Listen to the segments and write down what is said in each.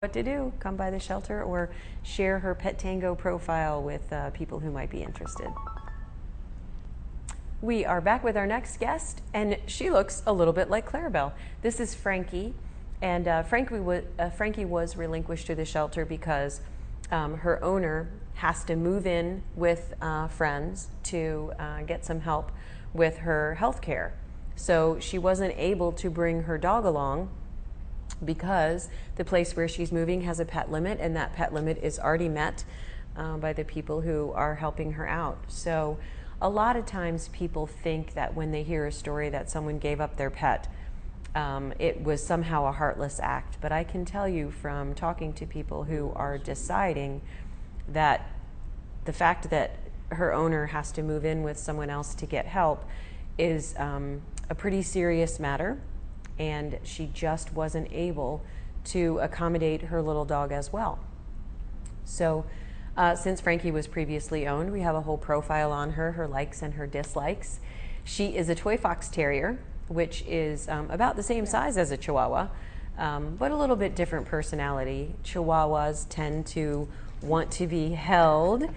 what to do. Come by the shelter or share her Pet Tango profile with people who might be interested. We are back with our next guest, and she looks a little bit like Clarabelle. This is Frankie, and Frankie was relinquished to the shelter because her owner has to move in with friends to get some help with her health care. So she wasn't able to bring her dog along because the place where she's moving has a pet limit, and that pet limit is already met by the people who are helping her out. So a lot of times people think that when they hear a story that someone gave up their pet, it was somehow a heartless act. But I can tell you from talking to people who are deciding that the fact that her owner has to move in with someone else to get help is a pretty serious matter, and she just wasn't able to accommodate her little dog as well. So since Frankie was previously owned, we have a whole profile on her, her likes and her dislikes. She is a toy fox terrier, which is about the same size as a Chihuahua, but a little bit different personality. Chihuahuas tend to want to be held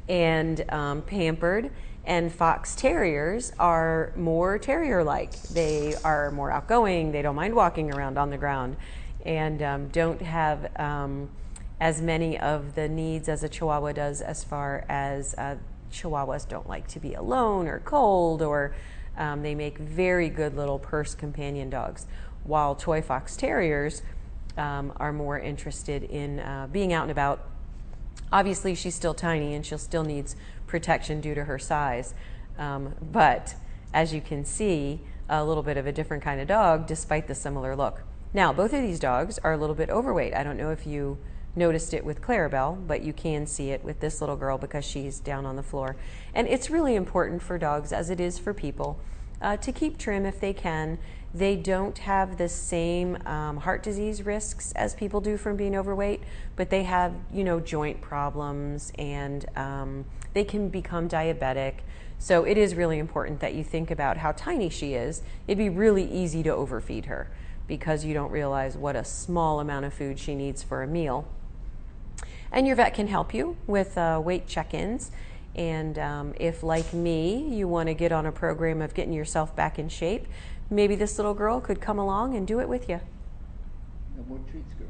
and pampered, and fox terriers are more terrier-like. They are more outgoing, they don't mind walking around on the ground, and don't have as many of the needs as a Chihuahua does, as far as Chihuahuas don't like to be alone or cold, or they make very good little purse companion dogs, while toy fox terriers are more interested in being out and about. Obviously, she's still tiny and she'll still needs protection due to her size, but as you can see, a little bit of a different kind of dog despite the similar look. Now, both of these dogs are a little bit overweight. I don't know if you noticed it with Clarabelle, but you can see it with this little girl because she's down on the floor. And it's really important for dogs, as it is for people, to keep trim if they can. They don't have the same heart disease risks as people do from being overweight, but they have, joint problems, and they can become diabetic. So it is really important that you think about how tiny she is. It'd be really easy to overfeed her because you don't realize what a small amount of food she needs for a meal. And your vet can help you with weight check-ins. And if, like me, you want to get on a program of getting yourself back in shape, maybe this little girl could come along and do it with you. No more treats, girl.